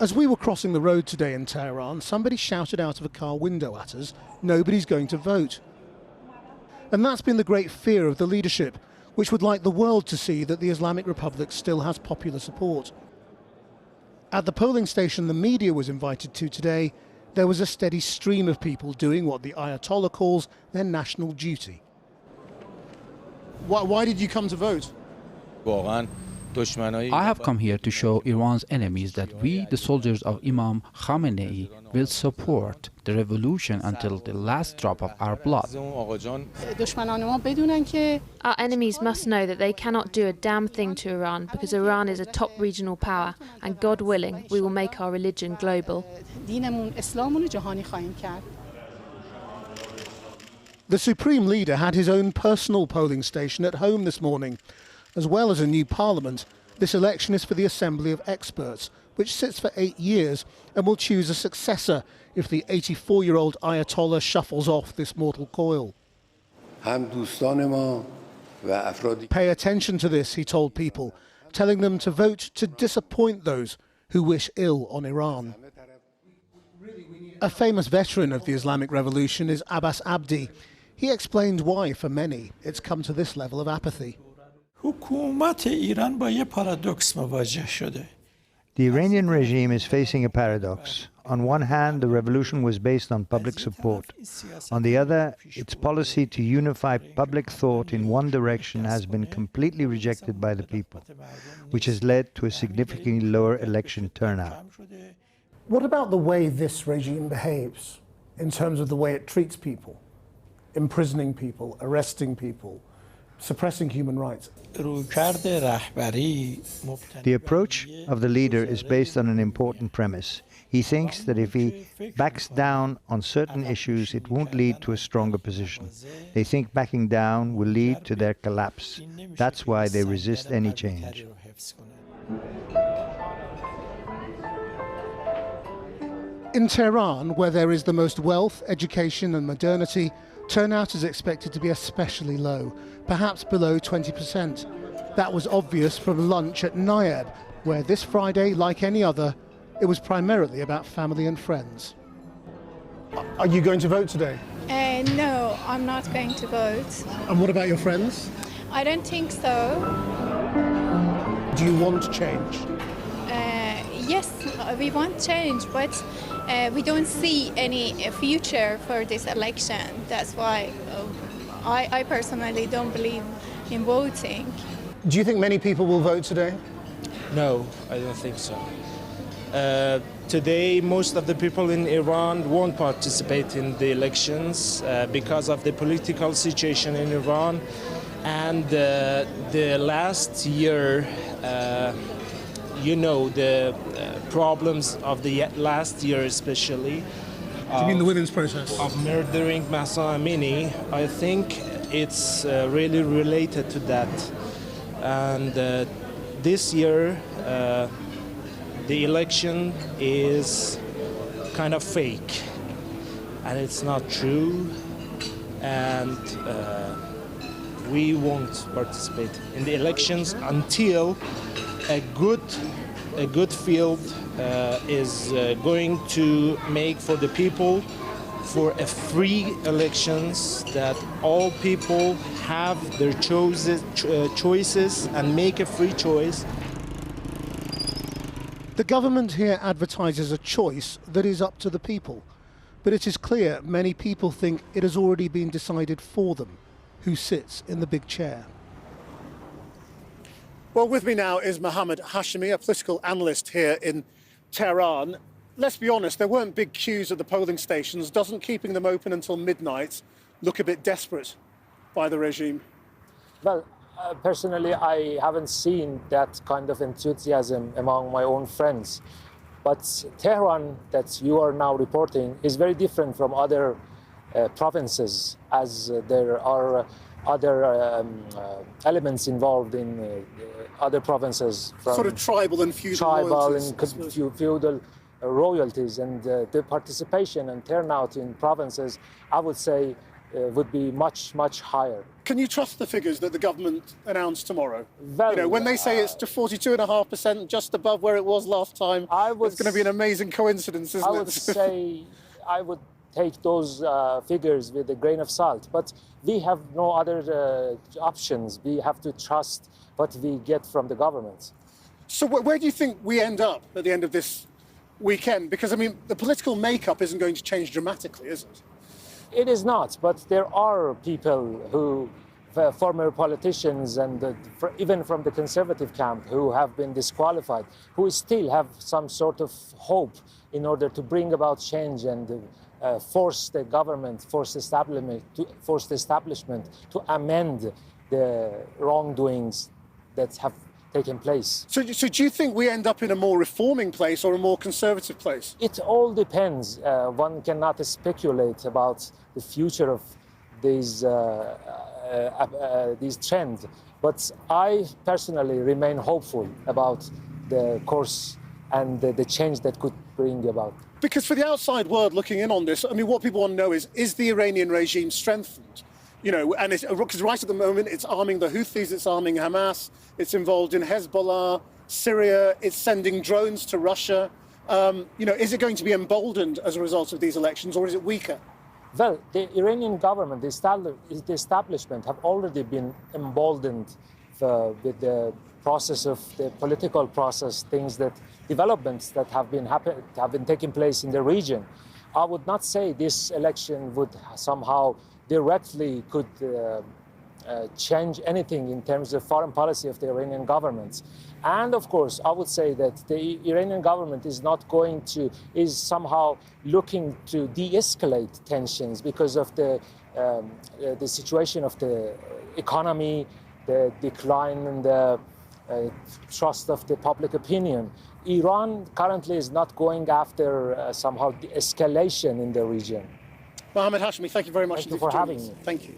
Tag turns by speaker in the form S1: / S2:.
S1: As we were crossing the road today in Tehran, somebody shouted out of a car window at us, "Nobody's going to vote." And that's been the great fear of the leadership, which would like the world to see that the Islamic Republic still has popular support. At the polling station the media was invited to today, there was a steady stream of people doing what the Ayatollah calls their national duty. Why did you come to vote?
S2: I have come here to show Iran's enemies that we, the soldiers of Imam Khamenei, will support the revolution until the last drop of our blood.
S3: Our enemies must know that they cannot do a damn thing to Iran because Iran is a top regional power and, God willing, we will make our religion global.
S1: The Supreme Leader had his own personal polling station at home this morning. As well as a new parliament, this election is for the Assembly of Experts, which sits for 8 years and will choose a successor if the 84-year-old Ayatollah shuffles off this mortal coil. Pay attention to this, he told people, telling them to vote to disappoint those who wish ill on Iran. A famous veteran of the Islamic Revolution is Abbas Abdi. He explained why, for many, it's come to this level of apathy.
S4: The Iranian regime is facing a paradox. On one hand, the revolution was based on public support. On the other, its policy to unify public thought in one direction has been completely rejected by the people, which has led to a significantly lower election turnout.
S1: What about the way this regime behaves in terms of the way it treats people, imprisoning people, arresting people, suppressing human rights?
S4: The approach of the leader is based on an important premise. He thinks that if he backs down on certain issues, it won't lead to a stronger position. They think backing down will lead to their collapse. That's why they resist any change.
S1: In Tehran, where there is the most wealth, education and modernity, turnout is expected to be especially low, perhaps below 20%. That was obvious from lunch at Nayab, where this Friday, like any other, it was primarily about family and friends. Are you going to vote today?
S5: No, I'm not going to vote.
S1: And what about your friends?
S5: I don't think so.
S1: Do you want change?
S5: Yes, we want change, but we don't see any future for this election. That's why I personally don't believe in voting.
S1: Do you think many people will vote today?
S6: No, I don't think so. Today, most of the people in Iran won't participate in the elections because of the political situation in Iran. And the last year, you know, the problems of the last year especially.
S1: Do you mean the women's protest?
S6: Of murdering Mahsa Amini, I think it's really related to that. And this year, the election is kind of fake, and it's not true, and we won't participate in the elections until a good field is going to make for the people for a free elections, that all people have their choices and make a free choice.
S1: The government here advertises a choice that is up to the people, but it is clear many people think it has already been decided for them who sits in the big chair. Well, with me now is Mohammed Hashemi, a political analyst here in Tehran. Let's be honest, there weren't big queues at the polling stations. Doesn't keeping them open until midnight look a bit desperate by the regime?
S7: Well, personally, I haven't seen that kind of enthusiasm among my own friends. But Tehran, that you are now reporting, is very different from other provinces, as there are other elements involved in other provinces. From
S1: sort of tribal and feudal royalties.
S7: And feudal royalties, and the participation and turnout in provinces, I would say, would be much, much higher.
S1: Can you trust the figures that the government announced tomorrow?
S7: Well,
S1: when they say it's to 42.5%, just above where it was last time, it's going to be an amazing coincidence, isn't it?
S7: I would say I would take those figures with a grain of salt, but we have no other options. We have to trust what we get from the government.
S1: So where do you think we end up at the end of this weekend? Because, I mean, the political makeup isn't going to change dramatically, is it?
S7: It is not, but there are people who, former politicians and even from the conservative camp, who have been disqualified, who still have some sort of hope in order to bring about change and force the government, force the establishment to amend the wrongdoings that have taken place.
S1: So do you think we end up in a more reforming place or a more conservative place?
S7: It all depends. One cannot speculate about the future of these trends. But I personally remain hopeful about the course and the change that could bring about.
S1: Because for the outside world looking in on this, I mean, what people want to know is the Iranian regime strengthened? And because right at the moment it's arming the Houthis, it's arming Hamas, it's involved in Hezbollah, Syria, it's sending drones to Russia. Is it going to be emboldened as a result of these elections, or is it weaker?
S7: Well, the Iranian government, the establishment have already been emboldened with the process of the political process, developments that have been taking place in the region. I would not say this election would somehow directly could change anything in terms of foreign policy of the Iranian government. And of course, I would say that the Iranian government is somehow looking to de-escalate tensions because of the situation of the economy, the decline in the trust of the public opinion. Iran currently is not going after somehow the escalation in the region.
S1: Mohammed Hashmi, thank you very much.
S7: Thank you for having me.
S1: Thank you.